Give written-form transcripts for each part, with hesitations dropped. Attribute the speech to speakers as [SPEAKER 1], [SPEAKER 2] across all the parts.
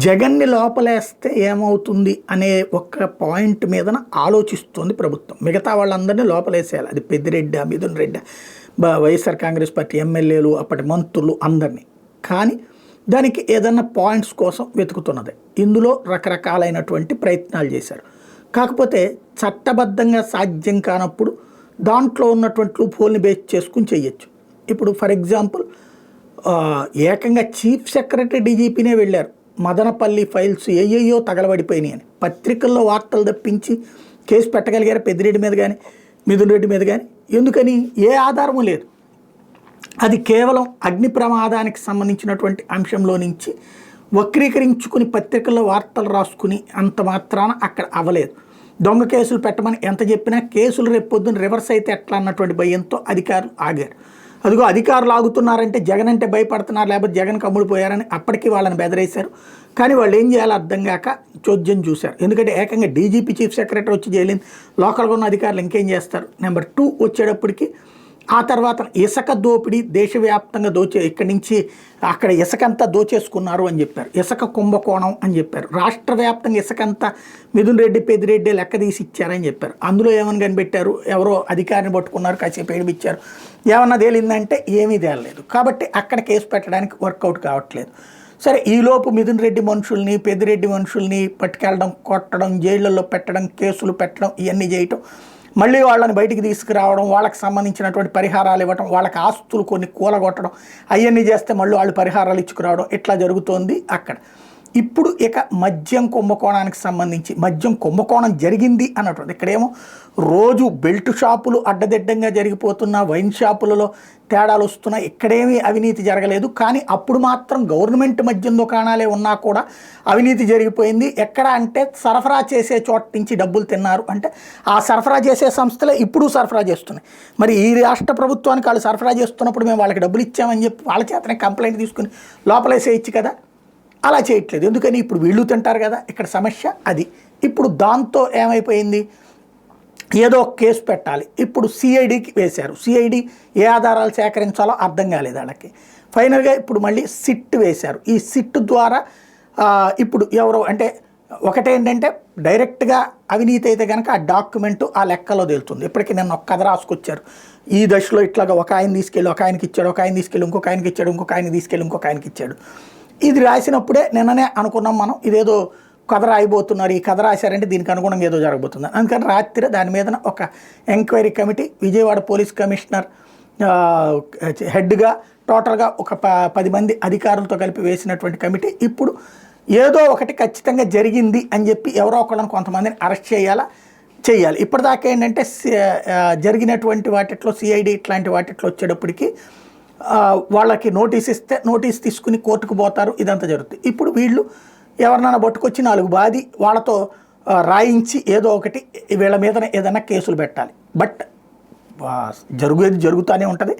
[SPEAKER 1] జగన్ని లోపలేస్తే ఏమవుతుంది అనే ఒక పాయింట్ మీదన ఆలోచిస్తుంది ప్రభుత్వం. మిగతా వాళ్ళందరినీ లోపలేసేయాలి. అది పెద్దిరెడ్డి, మిథున్ రెడ్డి, వైఎస్ఆర్ కాంగ్రెస్ పార్టీ ఎమ్మెల్యేలు, అప్పటి మంత్రులు అందరినీ. కానీ దానికి ఏదన్నా పాయింట్స్ కోసం వెతుకుతున్నది. ఇందులో రకరకాలైనటువంటి ప్రయత్నాలు చేశారు. కాకపోతే చట్టబద్ధంగా సాధ్యం కానప్పుడు దాంట్లో ఉన్నటువంటి లూప్ హోల్ని బేస్ చేసుకుని చేయొచ్చు. ఇప్పుడు ఫర్ ఎగ్జాంపుల్ ఏకంగా చీఫ్ సెక్రటరీ డీజీపీనే వెళ్ళారు. మదనపల్లి ఫైల్స్ ఏయో తగలబడిపోయినాయి అని పత్రికల్లో వార్తలు తప్పించి కేసు పెట్టగలిగారు పెద్దిరెడ్డి మీద కానీ మిథున్ రెడ్డి మీద కానీ. ఎందుకని? ఏ ఆధారము లేదు. అది కేవలం అగ్ని ప్రమాదానికి సంబంధించినటువంటి అంశంలో నుంచి వక్రీకరించుకుని పత్రికల్లో వార్తలు రాసుకుని అంత మాత్రాన అక్కడ అవ్వలేదు. దొంగ కేసులు పెట్టమని ఎంత చెప్పినా కేసులు రేపు పొద్దున్న రివర్స్ అయితే ఎట్లా అన్నటువంటి భయంతో అధికారులు ఆగారు. అదిగో అధికారులు ఆగుతున్నారంటే జగన్ అంటే భయపడుతున్నారు, లేకపోతే జగన్కి అమ్ముడిపోయారని అప్పటికీ వాళ్ళని బెదిరేశారు. కానీ వాళ్ళు ఏం చేయాలో అర్థం కాక చోద్యం చూశారు. ఎందుకంటే ఏకంగా డీజీపీ చీఫ్ సెక్రటరీ వచ్చి జైలింది, లోకల్గా ఉన్న అధికారులు ఇంకేం చేస్తారు. నెంబర్ 2 వచ్చేటప్పటికి ఆ తర్వాత ఇసుక దోపిడీ దేశవ్యాప్తంగా ఇక్కడి నుంచి అక్కడ ఇసుకంతా దోచేసుకున్నారు అని చెప్పారు. ఇసుక కుంభకోణం అని చెప్పారు. రాష్ట్ర వ్యాప్తంగా ఇసుకంతా మిథున్ రెడ్డి పెద్దిరెడ్డి లెక్క తీసి ఇచ్చారని చెప్పారు. అందులో ఏమని కనిపెట్టారు? ఎవరో అధికారిని పట్టుకున్నారు, కాసేపు ఏడిపించారు. ఏమన్నా తేలిందంటే ఏమీ తేలలేదు. కాబట్టి అక్కడ కేసు పెట్టడానికి వర్కౌట్ కావట్లేదు. సరే, ఈలోపు మిథున్ రెడ్డి మనుషుల్ని పెద్దిరెడ్డి మనుషుల్ని పట్టుకెళ్ళడం, కొట్టడం, జైళ్ళల్లో పెట్టడం, కేసులు పెట్టడం, ఇవన్నీ చేయటం, మళ్ళీ వాళ్ళని బయటికి తీసుకురావడం, వాళ్ళకి సంబంధించినటువంటి పరిహారాలు ఇవ్వడం, వాళ్ళకి ఆస్తులు కొన్ని కూలగొట్టడం, అవన్నీ చేస్తే మళ్ళీ వాళ్ళు పరిహారాలు ఇచ్చుకురావడం, ఇట్లా జరుగుతోంది అక్కడ. ఇప్పుడు ఇక మద్యం కుంభకోణానికి సంబంధించి మద్యం కుంభకోణం జరిగింది అన్నటువంటి ఇక్కడేమో రోజు బెల్ట్ షాపులు అడ్డదిడ్డంగా జరిగిపోతున్న, వైన్ షాపులలో తేడాలు వస్తున్నాయి. ఇక్కడేమీ అవినీతి జరగలేదు. కానీ అప్పుడు మాత్రం గవర్నమెంట్ మద్యం దుకాణాలే ఉన్నా కూడా అవినీతి జరిగిపోయింది. ఎక్కడ అంటే సరఫరా చేసే చోట నుంచి డబ్బులు తిన్నారు అంటే ఆ సరఫరా చేసే సంస్థలే ఇప్పుడు సరఫరా చేస్తున్నాయి. మరి ఈ రాష్ట్ర ప్రభుత్వానికి వాళ్ళు సరఫరా చేస్తున్నప్పుడు మేము వాళ్ళకి డబ్బులు ఇచ్చామని చెప్పి వాళ్ళ చేతనే కంప్లైంట్ తీసుకుని లోపలేసేయచ్చు కదా. అలా చేయట్లేదు. ఎందుకని? ఇప్పుడు వీళ్ళు తింటారు కదా. ఇక్కడ సమస్య అది. ఇప్పుడు దాంతో ఏమైపోయింది? ఏదో ఒక కేసు పెట్టాలి. ఇప్పుడు సిఐడికి వేశారు. సిఐడి ఏ ఆధారాలు సేకరించాలో అర్థం కాలేదు వాళ్ళకి. ఫైనల్గా ఇప్పుడు మళ్ళీ సిట్ వేశారు. ఈ సిట్ ద్వారా ఇప్పుడు ఎవరో అంటే ఒకటేంటంటే డైరెక్ట్గా అవినీతి అయితే కనుక ఆ డాక్యుమెంటు ఆ లెక్కలో తేలుతుంది. ఇప్పటికీ నిన్న ఒక కథ రాసుకొచ్చారు. ఈ దశలో ఇట్లాగా ఒక ఆయన తీసుకెళ్ళి ఒక ఆయనకి ఇచ్చాడు, ఒక ఆయన తీసుకెళ్ళి ఇంకొక ఆయనకి ఇచ్చాడు, ఇంకొక ఆయన తీసుకెళ్ళి ఇంకొక ఆయనకి ఇచ్చాడు. ఇది రాసినప్పుడే నిన్ననే అనుకున్నాం మనం, ఇదేదో కథ రాయిపోతున్నారు, ఈ కథ రాశారంటే దీనికి అనుగుణంగా ఏదో జరగబోతుంది. అందుకని రాత్రి దాని మీద ఒక enquiry committee Vijayawada police commissioner హెడ్గా టోటల్గా ఒక 10 మంది అధికారులతో కలిపి వేసినటువంటి కమిటీ ఇప్పుడు ఏదో ఒకటి ఖచ్చితంగా జరిగింది అని చెప్పి ఎవరో ఒకళ్ళని కొంతమందిని అరెస్ట్ చేయాలి. ఇప్పటిదాకా ఏంటంటే జరిగినటువంటి వాటిట్లో సిఐడి ఇట్లాంటి వాటిట్లో వచ్చేటప్పటికి వాళ్ళకి నోటీస్ ఇస్తే నోటీస్ తీసుకుని కోర్టుకు పోతారు. ఇదంతా జరుగుతుంది. ఇప్పుడు వీళ్ళు ఎవరినైనా పట్టుకొచ్చి 4 బాది వాళ్ళతో రాయించి ఏదో ఒకటి వీళ్ళ మీద ఏదైనా కేసులు పెట్టాలి. బట్ జరుగుతూనే ఉంటుంది.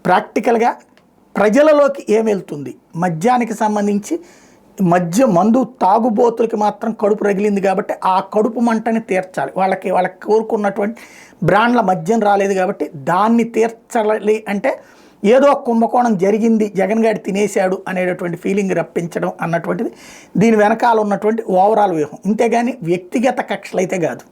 [SPEAKER 1] ప్రాక్టికల్గా ప్రజలలోకి ఏం వెళ్తుంది? మద్యానికి సంబంధించి మందు తాగుబోతులకి మాత్రం కడుపు రగిలింది కాబట్టి ఆ కడుపు మంటని తీర్చాలి. వాళ్ళకి కోరుకున్నటువంటి బ్రాండ్ల మద్యం రాలేదు కాబట్టి దాన్ని తీర్చాలి. అంటే ఏదో కుంభకోణం జరిగింది, జగన్ గారు తినేశాడు అనేటటువంటి ఫీలింగ్ రప్పించడం అన్నటువంటిది దీని వెనకాల ఉన్నటువంటి ఓవరాల్ వ్యూహం. ఇంతేగాని వ్యక్తిగత కక్షలు అయితే కాదు.